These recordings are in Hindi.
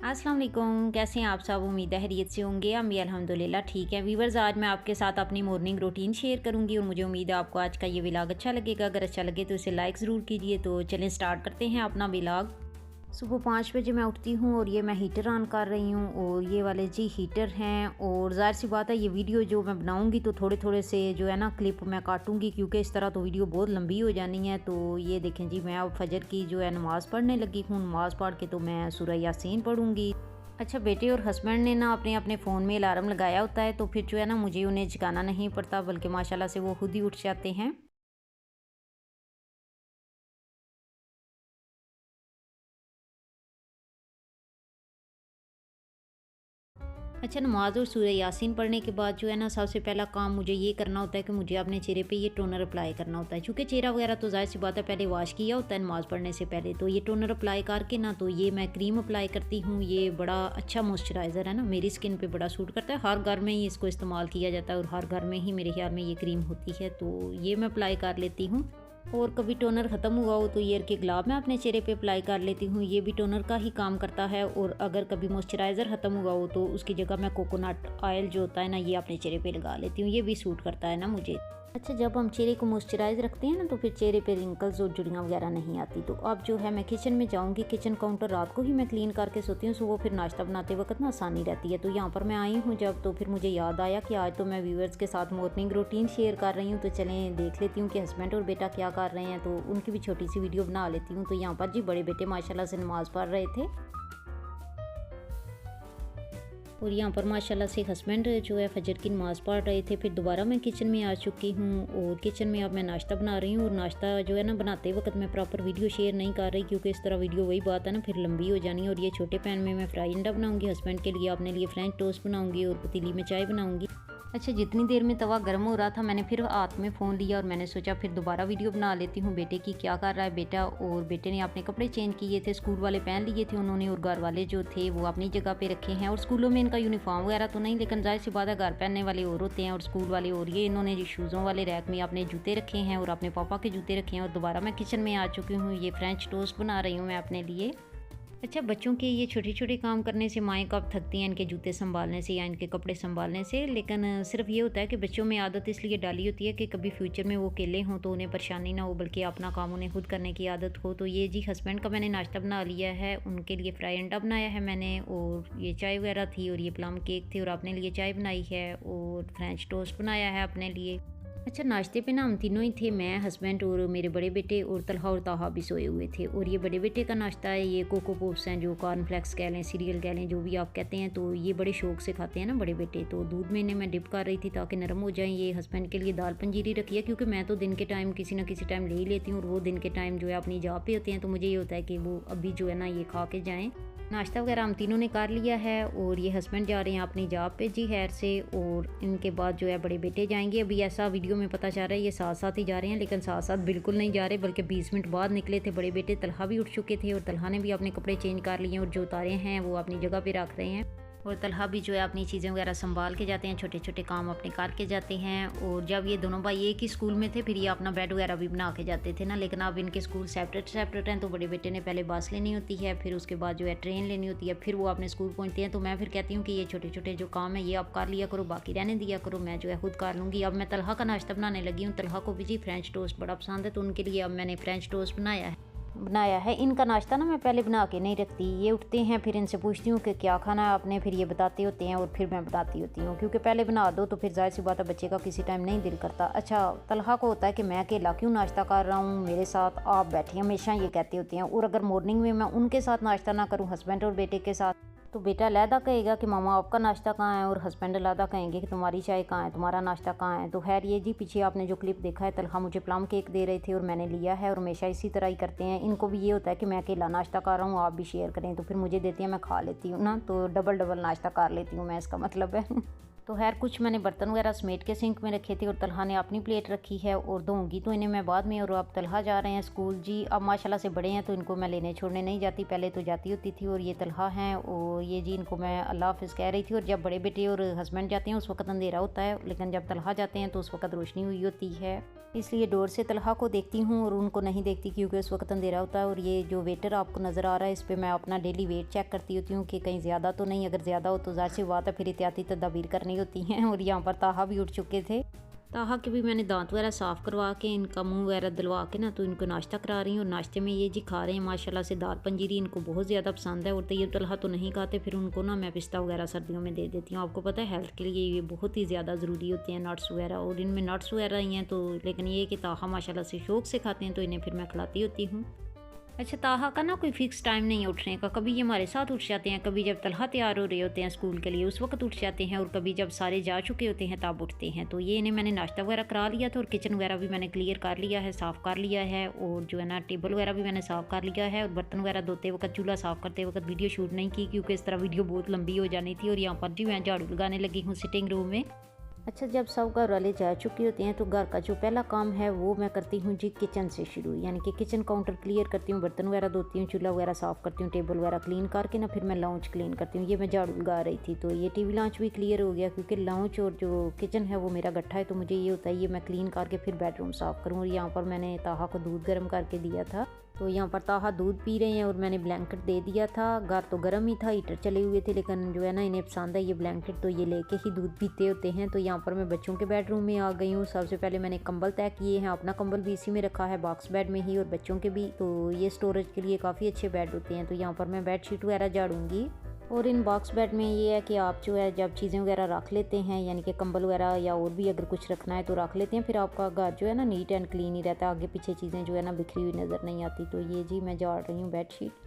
अस्सलाम वालेकुम, कैसे हैं आप सब। उम्मीद है खैरियत से होंगे। हम भी अल्हम्दुलिल्लाह ठीक है। व्यूवर्स, आज मैं आपके साथ अपनी मॉर्निंग रूटीन शेयर करूंगी और मुझे उम्मीद है आपको आज का ये व्लॉग अच्छा लगेगा। अगर अच्छा लगे तो इसे लाइक ज़रूर कीजिए। तो चलें स्टार्ट करते हैं अपना व्लॉग। सुबह 5 बजे मैं उठती हूँ और ये मैं हीटर ऑन कर रही हूँ और ये वाले जी हीटर हैं। और ज़ाहिर सी बात है, ये वीडियो जो मैं बनाऊँगी तो थोड़े थोड़े से जो है ना क्लिप मैं काटूँगी, क्योंकि इस तरह तो वीडियो बहुत लंबी हो जानी है। तो ये देखें जी, मैं अब फजर की जो है नमाज़ पढ़ने लगी हूँ। नमाज़ पढ़ के तो मैं सूरह यासीन पढ़ूँगी। अच्छा, बेटे और हस्बैंड ने ना अपने अपने फ़ोन में अलार्म लगाया होता है, तो फिर जो है ना मुझे उन्हें जगाना नहीं पड़ता, बल्कि माशाल्लाह से वो खुद ही उठ जाते हैं। अच्छा, नमाज़ और सूरह यासीन पढ़ने के बाद जो है ना सबसे पहला काम मुझे ये करना होता है कि मुझे अपने चेहरे पे ये टोनर अप्लाई करना होता है। चूँकि चेहरा वगैरह तो ज़ाहिर सी बात है पहले वॉश किया होता है नमाज़ पढ़ने से पहले, तो ये टोनर अप्लाई करके ना तो ये मैं क्रीम अप्लाई करती हूँ। ये बड़ा अच्छा मॉइस्चराइज़र है ना, मेरी स्किन पे बड़ा सूट करता है। हर घर में ही इसको इस्तेमाल किया जाता है और हर घर में ही मेरे ख्याल में ये क्रीम होती है, तो ये मैं अप्लाई कर लेती हूँ। और कभी टोनर ख़त्म हुआ हो तो ईयर के गुलाब मैं अपने चेहरे पे अप्लाई कर लेती हूँ। ये भी टोनर का ही काम करता है। और अगर कभी मॉइस्चराइज़र ख़त्म हुआ हो तो उसकी जगह मैं कोकोनट ऑयल जो होता है ना, ये अपने चेहरे पे लगा लेती हूँ। ये भी सूट करता है ना मुझे। अच्छा, जब हम चेहरे को मॉइस्चराइज़ रखते हैं ना तो फिर चेहरे पे रिंकल्स और झुर्रियाँ वगैरह नहीं आती। तो अब जो है मैं किचन में जाऊँगी। किचन काउंटर रात को ही मैं क्लीन करके सोती हूँ, सुबह फिर नाश्ता बनाते वक्त ना आसानी रहती है। तो यहाँ पर मैं आई हूँ जब, तो फिर मुझे याद आया कि आज तो मैं व्यूअर्स के साथ मॉर्निंग रूटीन शेयर कर रही हूँ, तो चलें देख लेती हूँ कि हस्बैंड और बेटा क्या कर रहे हैं। तो उनकी भी छोटी सी वीडियो बना लेती हूँ। तो यहाँ पर जी बड़े बेटे माशाल्लाह से नमाज़ पढ़ रहे थे और यहाँ पर माशाल्लाह से हस्बैंड जो है फजर की नमाज़ पढ़ रहे थे। फिर दोबारा मैं किचन में आ चुकी हूँ और किचन में अब मैं नाश्ता बना रही हूँ। और नाश्ता जो है ना बनाते वक्त मैं प्रॉपर वीडियो शेयर नहीं कर रही, क्योंकि इस तरह वीडियो वही बात है ना फिर लंबी हो जानी है। और ये छोटे पैन में मैं फ्राई अंडा बनाऊँगी हस्बैंड के लिए, अपने लिए फ्रेंच टोस्ट बनाऊँगी और पतीली में चाय बनाऊँगी। अच्छा, जितनी देर में तवा गर्म हो रहा था मैंने फिर हाथ में फ़ोन लिया और मैंने सोचा फिर दोबारा वीडियो बना लेती हूँ बेटे की। क्या कर रहा है बेटा। और बेटे ने अपने कपड़े चेंज किए थे, स्कूल वाले पहन लिए थे उन्होंने, और घर वाले जो थे वो अपनी जगह पे रखे हैं। और स्कूलों में इनका यूनिफॉर्म वगैरह तो नहीं, लेकिन ज़ाहिर सी बात है घर पहनने वाले और होते हैं और स्कूल वाले और। ये इन्होंने शूज़ों वाले रैक में अपने जूते रखे हैं और अपने पापा के जूते रखे हैं। और दोबारा मैं किचन में आ चुकी हूँ। ये फ्रेंच टोस्ट बना रही हूँ मैं अपने लिए। अच्छा, बच्चों के ये छोटे-छोटे काम करने से माएँ कब थकती हैं, इनके जूते सँभालने से या इनके कपड़े सँभालने से। लेकिन सिर्फ़ ये होता है कि बच्चों में आदत इसलिए डाली होती है कि कभी फ्यूचर में वो अकेले हों तो उन्हें परेशानी ना हो, बल्कि अपना काम उन्हें खुद करने की आदत हो। तो ये जी हस्बैंड का मैंने नाश्ता बना लिया है, उनके लिए फ्राई अंडा बनाया है मैंने, और ये चाय वगैरह थी और ये प्लम केक थी, और अपने लिए चाय बनाई है और फ्रेंच टोस्ट बनाया है अपने लिए। अच्छा, नाश्ते पे ना हम तीनों ही थे, मैं हस्बैंड और मेरे बड़े बेटे, और तलहा और ताहा भी सोए हुए थे। और ये बड़े बेटे का नाश्ता है, ये कोको पॉप्स हैं, जो कॉर्नफ्लेक्स कह लें, सीरियल कह लें, जो भी आप कहते हैं। तो ये बड़े शौक से खाते हैं ना बड़े बेटे। तो दूध में इन्हें मैं डिप कर रही थी ताकि नरम हो जाएं। ये हस्बैंड के लिए दाल पंजीरी रखी है, क्योंकि मैं तो दिन के टाइम किसी ना किसी टाइम ले ही लेती हूँ और वो दिन के टाइम जो है अपनी जॉब पे होते हैं। तो मुझे ये होता है कि वो अभी जो है ना ये खा के जाएँ। नाश्ता वगैरह हम तीनों ने कर लिया है और ये हस्बैंड जा रहे हैं अपनी जॉब पे जी खैर से। और इनके बाद जो है बड़े बेटे जाएंगे। अभी ऐसा वीडियो में पता चल रहा है ये साथ साथ ही जा रहे हैं, लेकिन साथ साथ बिल्कुल नहीं जा रहे, बल्कि 20 मिनट बाद निकले थे बड़े बेटे। तलहा भी उठ चुके थे और तलहा ने भी अपने कपड़े चेंज कर लिए और जो उतारे हैं वो अपनी जगह पे रख रहे हैं। और तलहा भी जो है अपनी चीज़ें वगैरह संभाल के जाते हैं, छोटे छोटे काम अपने करके जाते हैं। और जब ये दोनों भाई एक ही स्कूल में थे फिर ये अपना बेड वगैरह भी बना के जाते थे ना, लेकिन अब इनके स्कूल सेपरेट सेपरेट हैं। तो बड़े बेटे ने पहले बस लेनी होती है, फिर उसके बाद जो है ट्रेन लेनी होती है, फिर वो अपने स्कूल पहुंचते हैं। तो मैं फिर कहती हूँ कि ये छोटे छोटे जो काम है ये आप कर लिया करो, बाकी रहने दिया करो, मैं जो है खुद कर लूँगी। अब मैं तलहा का नाश्ता बनाने लगी हूँ। तलहा को भी जी फ्रेंच टोस्ट बड़ा पसंद है, तो उनके लिए अब मैंने फ्रेंच टोस्ट बनाया है। इनका नाश्ता ना मैं पहले बना के नहीं रखती, ये उठते हैं फिर इनसे पूछती हूँ कि क्या खाना है आपने, फिर ये बताते होते हैं और फिर मैं बताती होती हूँ, क्योंकि पहले बना दो तो फिर जाहिर सी बात है बच्चे का किसी टाइम नहीं दिल करता। अच्छा, तलहा को होता है कि मैं अकेला क्यों नाश्ता कर रहा हूँ, मेरे साथ आप बैठे, हमेशा ये कहते होते हैं। और अगर मॉर्निंग में मैं उनके साथ नाश्ता ना करूँ, हस्बैंड और बेटे के साथ, तो बेटा अलहदा कहेगा कि मामा आपका नाश्ता कहाँ है, और हस्बैंड अलहदा कहेंगे कि तुम्हारी चाय कहाँ है, तुम्हारा नाश्ता कहाँ है। तो खैर ये जी पीछे आपने जो क्लिप देखा है, तलहा मुझे प्लम केक दे रहे थे और मैंने लिया है, और हमेशा इसी तरह ही करते हैं। इनको भी ये होता है कि मैं अकेला नाश्ता कर रहा हूँ, आप भी शेयर करें, तो फिर मुझे देती हैं, मैं खा लेती हूँ ना, तो डबल डबल नाश्ता कर लेती हूँ मैं, इसका मतलब है। तो खैर कुछ मैंने बर्तन वगैरह समेट के सिंक में रखे थे और तलहा ने अपनी प्लेट रखी है और दूँगी तो इन्हें मैं बाद में। और अब तलहा जा रहे हैं स्कूल जी। अब माशाल्लाह से बड़े हैं तो इनको मैं लेने छोड़ने नहीं जाती, पहले तो जाती होती थी। और ये तलहा हैं और ये जी इनको मैं अल्लाह हाफ़िज़ कह रही थी। और जब बड़े बेटे और हस्बैंड जाते हैं उस वक्त अंधेरा होता है, लेकिन जब तलहा जाते हैं तो उस वक्त रोशनी हुई होती है, इसलिए डोर से तलहा को देखती हूँ और उनको नहीं देखती क्योंकि उस वक्त अंधेरा होता है। और ये जो वेटर आपको नज़र आ रहा है इस पर मैं अपना डेली वेट चेक करती होती हूँ कि कहीं ज़्यादा तो नहीं, अगर ज़्यादा हो तो ज़ाहिर सी बात है फिर एहतियाती तदाबीर करनी होती हैं। और यहाँ पर ताहा भी उठ चुके थे। ताहा के भी मैंने दांत वगैरह साफ़ करवा के इनका मुंह वगैरह दिलवा के ना तो इनको नाश्ता करा रही हूँ। और नाश्ते में ये जी खा रहे हैं माशाल्लाह से दाल पंजीरी, इनको बहुत ज़्यादा पसंद है। और तैयब तलहा तो नहीं खाते, फिर उनको ना मैं पिस्ता वगैरह सर्दियों में दे देती हूँ। आपको पता है हेल्थ के लिए ये बहुत ही ज़्यादा ज़रूरी होते हैं नट्स वगैरह, और इनमें नट्स वगैरह ही हैं। तो लेकिन ये कि ताहा माशाल्लाह से शौक़ से खाते हैं तो इन्हें फिर मैं खिलाती होती हूँ। अच्छा, ताहा का ना कोई फ़िक्स टाइम नहीं है उठने का, कभी ये हमारे साथ उठ जाते हैं, कभी जब तलहा तैयार हो रहे होते हैं स्कूल के लिए उस वक्त उठ जाते हैं, और कभी जब सारे जा चुके होते हैं तब उठते हैं। तो ये इन्हें मैंने नाश्ता वगैरह करा लिया था और किचन वगैरह भी मैंने क्लियर कर लिया है, साफ़ कर लिया है। और जो है ना टेबल वगैरह भी मैंने साफ़ कर लिया है। और बर्तन वगैरह धोते वक्त, चूल्हा साफ़ करते वक्त वीडियो शूट नहीं की क्योंकि इस तरह वीडियो बहुत लंबी हो जानी थी। और यहाँ पर जी मैं झाड़ू लगाने लगी हूँ सिटिंग रूम में। अच्छा, जब सब घर वाले जा चुके होते हैं तो घर का जो पहला काम है वो मैं करती हूँ जी किचन से शुरू, यानी कि किचन काउंटर क्लियर करती हूँ, बर्तन वगैरह धोती हूँ, चूल्हा वगैरह साफ़ करती हूँ, टेबल वगैरह क्लीन करके ना फिर मैं लाउंज क्लीन करती हूँ। ये मैं झाड़ू लगा रही थी तो ये टीवी लाउंज भी क्लियर हो गया क्योंकि लाउंज और जो किचन है वो मेरा गट्ठा है। तो मुझे ये होता है ये मैं क्लीन करके फिर बेडरूम साफ़ करूँ। और यहाँ पर मैंने ताहा को दूध गर्म करके दिया था, तो यहाँ पर ताहा दूध पी रहे हैं और मैंने ब्लैंकेट दे दिया था। घर तो गर्म ही था, हीटर चले हुए थे, लेकिन जो है ना इन्हें पसंद है ये ब्लैंकेट, तो ये लेके ही दूध पीते होते हैं। तो यहाँ पर मैं बच्चों के बेडरूम में आ गई हूँ। सबसे पहले मैंने कंबल तय किए हैं, अपना कंबल भी इसी में रखा है बॉक्स बेड में ही, और बच्चों के भी। तो ये स्टोरेज के लिए काफ़ी अच्छे बेड होते हैं। तो यहाँ पर मैं बेडशीट वगैरह झाड़ूंगी। और इन बॉक्स बेड में ये है कि आप जो है जब चीज़ें वगैरह रख लेते हैं, यानी कि कंबल वगैरह या और भी अगर कुछ रखना है तो रख लेते हैं, फिर आपका घर जो है ना नीट एंड क्लीन ही रहता है, आगे पीछे चीज़ें जो है ना बिखरी हुई नज़र नहीं आती। तो ये जी मैं झाड़ रही हूँ बेडशीट।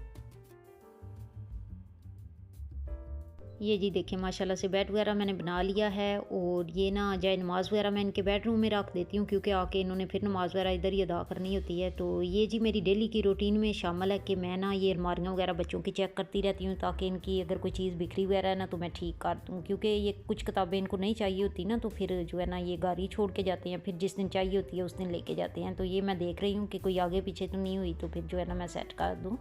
ये जी देखिए माशाल्लाह से बेड वगैरह मैंने बना लिया है। और ये ना जाए नमाज़ वगैरह मैं इनके बेडरूम में रख देती हूँ क्योंकि आके इन्होंने फिर नमाज़ वगैरह इधर ही अदा करनी होती है। तो ये जी मेरी डेली की रूटीन में शामिल है कि मैं ना ये अलमारियाँ वगैरह बच्चों की चेक करती रहती हूँ ताकि इनकी अगर कोई चीज़ बिखरी वगैरह है ना तो मैं ठीक कर दूँ, क्योंकि ये कुछ किताबें इनको नहीं चाहिए होती ना तो फिर जो है ना ये गाड़ी छोड़ के जाते हैं, फिर जिस दिन चाहिए होती है उस दिन लेके जाते हैं। तो ये मैं देख रही हूँ कि कोई आगे पीछे तो नहीं हुई, तो फिर जो है ना मैं सेट कर दूँ।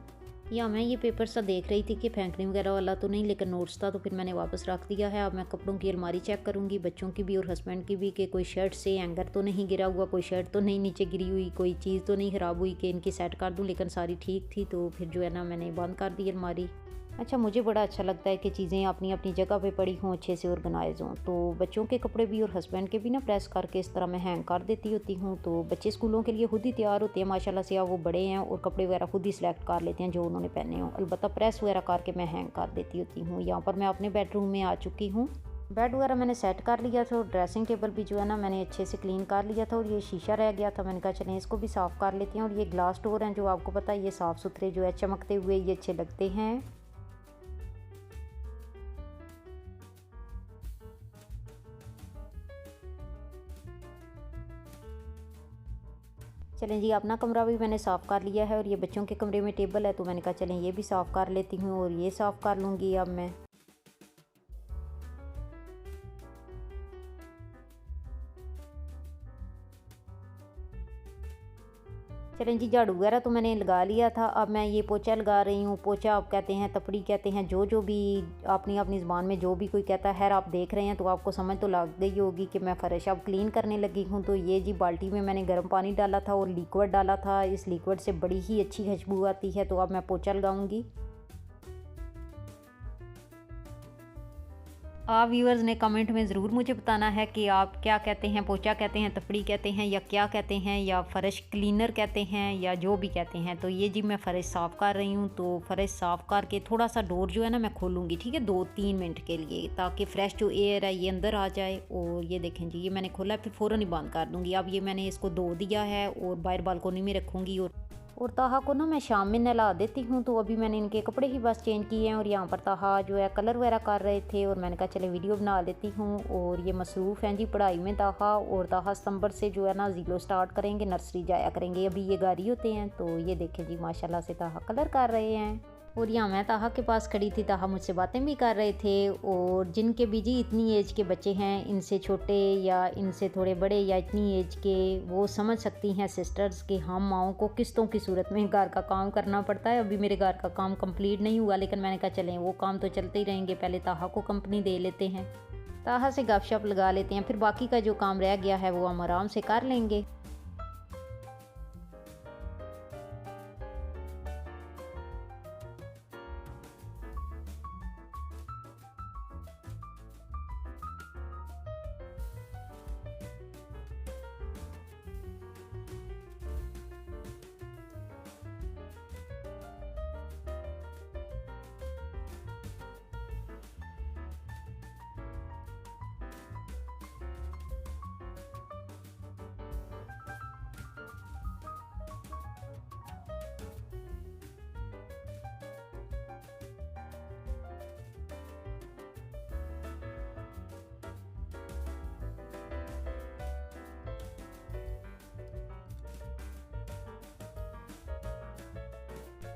या मैं ये पेपर सा देख रही थी कि फेंकने वगैरह वाला तो नहीं, लेकिन नोट्स था तो फिर मैंने वापस रख दिया है। अब मैं कपड़ों की अलमारी चेक करूँगी, बच्चों की भी और हस्बैंड की भी, कि कोई शर्ट से हैंगर तो नहीं गिरा हुआ, कोई शर्ट तो नहीं नीचे गिरी हुई, कोई चीज़ तो नहीं ख़राब हुई कि इनकी सेट कर दूँ। लेकिन सारी ठीक थी तो फिर जो है ना मैंने बंद कर दी अलमारी। अच्छा, मुझे बड़ा अच्छा लगता है कि चीज़ें अपनी अपनी जगह पे पड़ी हों, अच्छे से ऑर्गेनाइज हों। तो बच्चों के कपड़े भी और हस्बैंड के भी ना प्रेस करके इस तरह मैं हैंग कर देती होती हूँ। तो बच्चे स्कूलों के लिए खुद ही तैयार होते हैं माशाल्लाह से, अब वो बड़े हैं और कपड़े वगैरह खुद ही सिलेक्ट कर लेते हैं जो उन्होंने पहने हों। अलबत्ता प्रेस वगैरह करके मैं हैंग कर देती होती हूँ। यहाँ पर मैं अपने बेडरूम में आ चुकी हूँ। बेड वगैरह मैंने सेट कर लिया था और ड्रेसिंग टेबल भी जो है ना मैंने अच्छे से क्लीन कर लिया था। और ये शीशा रह गया था, मैंने कहा चलें इसको भी साफ़ कर लेते हैं। और ये ग्लास डोर हैं जो आपको पता है ये साफ़ सुथरे जो है चमकते हुए ये अच्छे लगते हैं। चलें जी, अपना कमरा भी मैंने साफ़ कर लिया है। और ये बच्चों के कमरे में टेबल है तो मैंने कहा चलें ये भी साफ़ कर लेती हूँ और ये साफ़ कर लूँगी अब मैं। चलें जी, झाड़ू वगैरह तो मैंने लगा लिया था। अब मैं ये पोछा लगा रही हूँ। पोछा आप कहते हैं, तपड़ी कहते हैं, जो भी अपनी अपनी ज़बान में जो भी कोई कहता है। खैर आप देख रहे हैं तो आपको समझ तो लग गई होगी कि मैं फ़र्श अब क्लीन करने लगी हूँ। तो ये जी बाल्टी में मैंने गर्म पानी डाला था और लिक्विड डाला था। इस लिक्विड से बड़ी ही अच्छी खुशबू आती है। तो अब मैं पोछा लगाऊँगी। आप व्यूअर्स ने कमेंट में ज़रूर मुझे बताना है कि आप क्या कहते हैं, पोछा कहते हैं, तपड़ी कहते हैं, या क्या कहते हैं, या फ़र्श क्लीनर कहते हैं, या जो भी कहते हैं। तो ये जी मैं फ़र्श साफ़ कर रही हूँ। तो फ़र्श साफ़ करके थोड़ा सा डोर जो है ना मैं खोलूँगी, ठीक है, 2-3 मिनट के लिए, ताकि फ़्रेश जो एयर है ये अंदर आ जाए। और ये देखें जी, ये मैंने खोला फिर फ़ौरन ही बंद कर दूँगी। अब ये मैंने इसको धो दिया है और बाहर बालकोनी में रखूँगी। और ताहा को ना मैं शाम में नहला देती हूँ। तो अभी मैंने इनके कपड़े ही बस चेंज किए हैं। और यहाँ पर ताहा जो है कलर वगैरह कर रहे थे और मैंने कहा चले वीडियो बना लेती हूँ। और ये मसरूफ़ हैं जी पढ़ाई में ताहा। और ताहा सितंबर से जो है ना ज़ीरो स्टार्ट करेंगे, नर्सरी जाया करेंगे, अभी ये गाड़ी होते हैं। तो ये देखें जी माशाल्लाह से ताहा कलर कर रहे हैं। और यहाँ मैं ताहा के पास खड़ी थी, ताहा मुझसे बातें भी कर रहे थे। और जिनके भी जी इतनी एज के बच्चे हैं, इनसे छोटे या इनसे थोड़े बड़े या इतनी एज के, वो समझ सकती हैं सिस्टर्स कि हम माओं को किस्तों की सूरत में घर का काम करना पड़ता है। अभी मेरे घर का काम कंप्लीट नहीं हुआ, लेकिन मैंने कहा चलें वो काम तो चलते ही रहेंगे, पहले ताहा को कंपनी दे लेते हैं, ताहा से गपशप लगा लेते हैं, फिर बाकी का जो काम रह गया है वो हम आराम से कर लेंगे।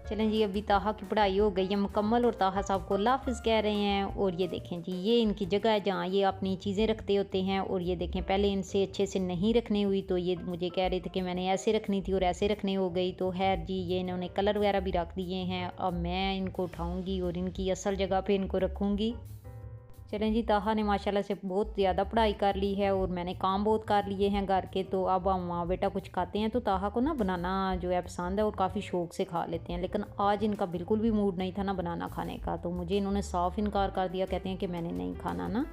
चलें जी, अभी ताहा की पढ़ाई हो गई है मुकम्मल और ताहा साहब को अल्लाह हाफ़िज़ कह रहे हैं। और ये देखें जी, ये इनकी जगह है जहाँ ये अपनी चीज़ें रखते होते हैं। और ये देखें, पहले इनसे अच्छे से नहीं रखने हुई तो ये मुझे कह रहे थे कि मैंने ऐसे रखनी थी और ऐसे रखने हो गई। तो खैर जी, ये इन्होंने कलर वगैरह भी रख दिए हैं। अब मैं इनको उठाऊँगी और इनकी असल जगह पर इनको रखूँगी। चलें जी, ताहा ने माशाल्लाह से बहुत ज़्यादा पढ़ाई कर ली है और मैंने काम बहुत कर लिए हैं घर के। तो अब हम माँ बेटा कुछ खाते हैं। तो ताहा को ना बनाना जो है पसंद है और काफ़ी शौक़ से खा लेते हैं, लेकिन आज इनका बिल्कुल भी मूड नहीं था ना बनाना खाने का, तो मुझे इन्होंने साफ़ इनकार कर दिया, कहते हैं कि मैंने नहीं खाना ना।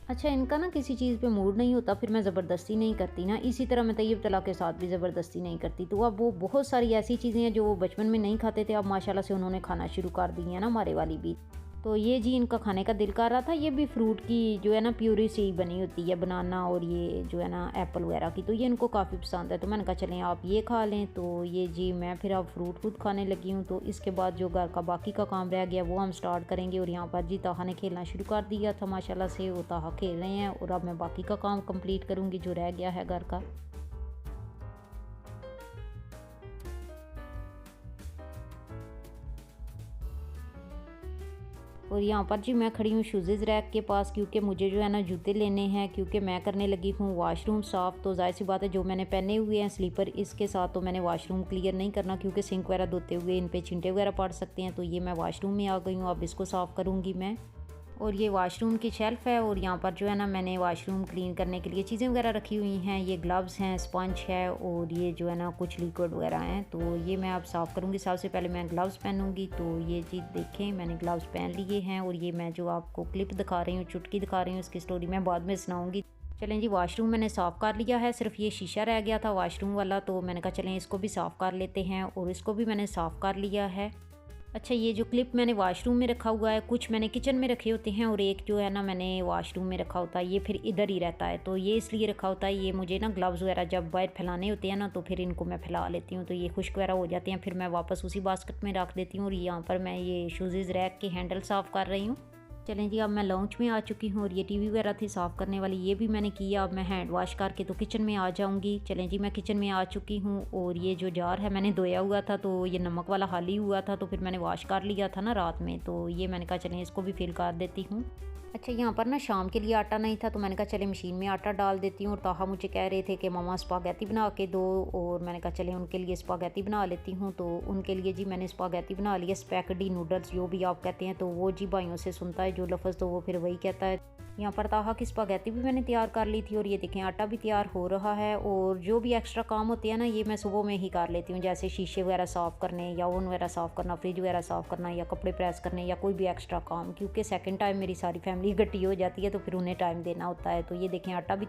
अच्छा, इनका ना किसी चीज़ पे मूड नहीं होता फिर मैं ज़बरदस्ती नहीं करती ना, इसी तरह मैं तैयब तलाक़ के साथ भी ज़बरदस्ती नहीं करती। तो अब वो बहुत सारी ऐसी चीज़ें हैं जो वो बचपन में नहीं खाते थे, अब माशाल्लाह से उन्होंने खाना शुरू कर दी है ना हमारे वाली भी। तो ये जी इनका खाने का दिल कर रहा था। ये भी फ्रूट की जो है ना प्यूरी सी बनी होती है, बनाना और ये जो है ना एप्पल वगैरह की, तो ये इनको काफ़ी पसंद है। तो मैंने कहा चलें आप ये खा लें। तो ये जी मैं फिर अब फ्रूट खुद खाने लगी हूँ। तो इसके बाद जो घर का बाकी का काम रह गया वो हम स्टार्ट करेंगे। और यहाँ पर जी ताहा ने खेलना शुरू कर दिया था माशाल्लाह से, वो ताहा खेल रहे हैं और अब मैं बाकी का काम कंप्लीट करूँगी जो रह गया है घर का। और यहाँ पर जी मैं खड़ी हूँ शूज़ेज़ रैक के पास, क्योंकि मुझे जो है ना जूते लेने हैं, क्योंकि मैं करने लगी हूँ वॉशरूम साफ़। तो ज़ाहिर सी बात है जो मैंने पहने हुए हैं स्लीपर, इसके साथ तो मैंने वॉशरूम क्लियर नहीं करना, क्योंकि सिंक वगैरह धोते हुए इन पे छींटे वगैरह पड़ सकते हैं। तो ये मैं वॉशरूम में आ गई हूँ, अब इसको साफ़ करूँगी मैं। और ये वॉशरूम की शेल्फ़ है और यहाँ पर जो है ना मैंने वॉशरूम क्लीन करने के लिए चीज़ें वगैरह रखी हुई हैं। ये ग्लव्स हैं, स्पंज है और ये जो है ना कुछ लिक्विड वगैरह हैं। तो ये मैं अब साफ़ करूँगी। सबसे पहले मैं ग्लव्स पहनूँगी। तो ये चीज़ देखें, मैंने ग्लव्स पहन लिए हैं। और ये मैं जो आपको क्लिप दिखा रही हूँ, चुटकी दिखा रही हूँ, इसकी स्टोरी मैं बाद में सुनाऊँगी। चलें जी, वॉशरूम मैंने साफ़ कर लिया है, सिर्फ ये शीशा रह गया था वॉशरूम वाला। तो मैंने कहा चलें इसको भी साफ़ कर लेते हैं और इसको भी मैंने साफ़ कर लिया है। अच्छा, ये जो क्लिप मैंने वॉशरूम में रखा हुआ है, कुछ मैंने किचन में रखे होते हैं और एक जो है ना मैंने वॉशरूम में रखा होता है, ये फिर इधर ही रहता है। तो ये इसलिए रखा होता है, ये मुझे ना ग्लव्स वगैरह जब बाहर फैलाने होते हैं ना तो फिर इनको मैं फैला लेती हूँ, तो ये खुश्क वगैरह हो जाते हैं, फिर मैं वापस उसी बास्केट में रख देती हूँ। और यहाँ पर मैं ये शूज़ रैक के हैंडल साफ़ कर रही हूँ। चलें जी, अब मैं लॉन्च में आ चुकी हूँ और ये टीवी वगैरह थी साफ़ करने वाली, ये भी मैंने किया। अब मैं हैंड वॉश करके तो किचन में आ जाऊँगी। चलें जी, मैं किचन में आ चुकी हूँ और ये जो जार है मैंने धोया हुआ था, तो ये नमक वाला खाली हुआ था, तो फिर मैंने वॉश कर लिया था ना रात में। तो ये मैंने कहा चलें इसको भी फिल कर देती हूँ। अच्छा, यहाँ पर ना शाम के लिए आटा नहीं था, तो मैंने कहा चले मशीन में आटा डाल देती हूँ। और ताहा मुझे कह रहे थे कि मम्मा स्पागेटी बना के दो, और मैंने कहा चले उनके लिए स्पागेटी बना लेती हूँ। तो उनके लिए जी मैंने स्पागेटी बना लिया, स्पैगेटी नूडल्स जो भी आप कहते हैं। तो वो जी भाइयों से सुनता है जो लफ्ज़, तो वो फिर वही कहता है। यहाँ पर ताहा की स्पागेटी भी मैंने तैयार कर ली थी और ये देखें आटा भी तैयार हो रहा है। और जो भी एक्स्ट्रा काम होते हैं ना ये मैं सुबह में ही कर लेती हूँ, जैसे शीशे वगैरह साफ़ करने या ओवन वगैरह साफ़ करना, फ्रिज वगैरह साफ़ करना या कपड़े प्रेस करने या कोई भी एक्स्ट्रा काम, क्योंकि सेकंड टाइम मेरी सारी फैमिली इकट्ठी हो जाती है तो फिर उन्हें टाइम देना होता है। तो ये देखें आटा भी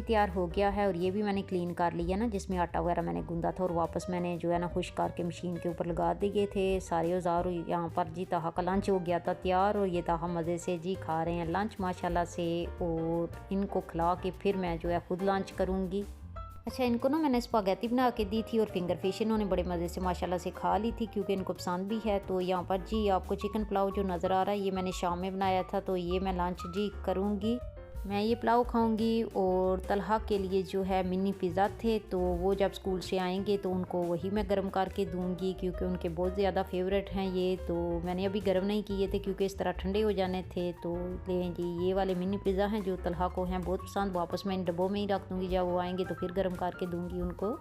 तैयार हो गया है और ये भी मैंने क्लीन कर लिया ना, जिसमें आटा वगैरह मैंने गूंदा था और वापस मैंने जो है ना खुश करके मशीन के ऊपर लगा दिए थे सारे औजार। यहाँ पर जी ताहा का लंच हो गया था तैयार और ये ताहा मज़े से जी खा रहे हैं लंच माशाल्लाह से। और इनको खिला के फिर मैं जो है खुद लंच करूँगी। अच्छा, इनको ना मैंने स्पागेटी बना के दी थी और फिंगर फिश इन्होंने बड़े मज़े से माशाल्लाह से खा ली थी, क्योंकि इनको पसंद भी है। तो यहाँ पर जी आपको चिकन पुलाव जो नज़र आ रहा है ये मैंने शाम में बनाया था, तो ये मैं लंच जी करूँगी। मैं ये पुलाव खाऊंगी। और तलहा के लिए जो है मिनी पिज़्ज़ा थे, तो वो जब स्कूल से आएंगे तो उनको वही मैं गर्म करके दूंगी, क्योंकि उनके बहुत ज़्यादा फेवरेट हैं ये। तो मैंने अभी गर्म नहीं किए थे क्योंकि इस तरह ठंडे हो जाने थे। तो लें जी, ये वाले मिनी पिज़्ज़ा हैं जो तलहा को हैं बहुत पसंद। वापस मैं इन डब्बों में ही रख दूँगी, जब वो आएंगे तो फिर गर्म करके दूँगी उनको।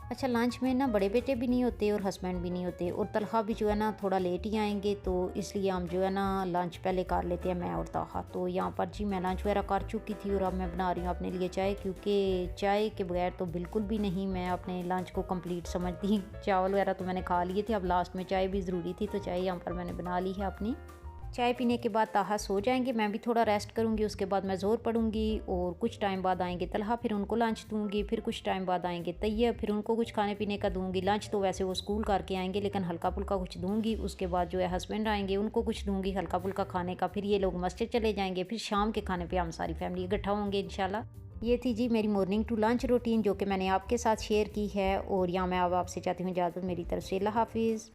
अच्छा, लंच में ना बड़े बेटे भी नहीं होते और हस्बैंड भी नहीं होते, और तलहा भी जो है ना थोड़ा लेट ही आएंगे, तो इसलिए हम जो है ना लंच पहले कर लेते हैं मैं और ताहा। तो यहाँ पर जी मैं लंच वगैरह कर चुकी थी और अब मैं बना रही हूँ अपने लिए चाय, क्योंकि चाय के बगैर तो बिल्कुल भी नहीं मैं अपने लंच को कंप्लीट समझती। चावल वगैरह तो मैंने खा लिए थे, अब लास्ट में चाय भी ज़रूरी थी, तो चाय यहाँ पर मैंने बना ली है अपनी। चाय पीने के बाद ताहा सो जाएंगे, मैं भी थोड़ा रेस्ट करूंगी, उसके बाद मैं ज़ोर पढ़ूंगी। और कुछ टाइम बाद आएंगे तलहा, फिर उनको लंच दूंगी। फिर कुछ टाइम बाद आएंगे तैयब, फिर उनको कुछ खाने पीने का दूंगी। लंच तो वैसे वो स्कूल करके आएंगे, लेकिन हल्का फुल्का कुछ दूंगी। उसके बाद जो है हस्बैंड आएंगे, उनको कुछ दूंगी हल्का फुल्का खाने का। फिर ये लोग मस्जिद चले जाएंगे, फिर शाम के खाने पर हम सारी फैमिली इकट्ठा होंगे इंशाल्लाह। ये थी जी मेरी मॉर्निंग टू लंच रूटीन, जो कि मैंने आपके साथ शेयर की है। और यहाँ मैं अब आपसे चाहती हूँ इजाज़त, मेरी तरफ से अल्लाह हाफिज़।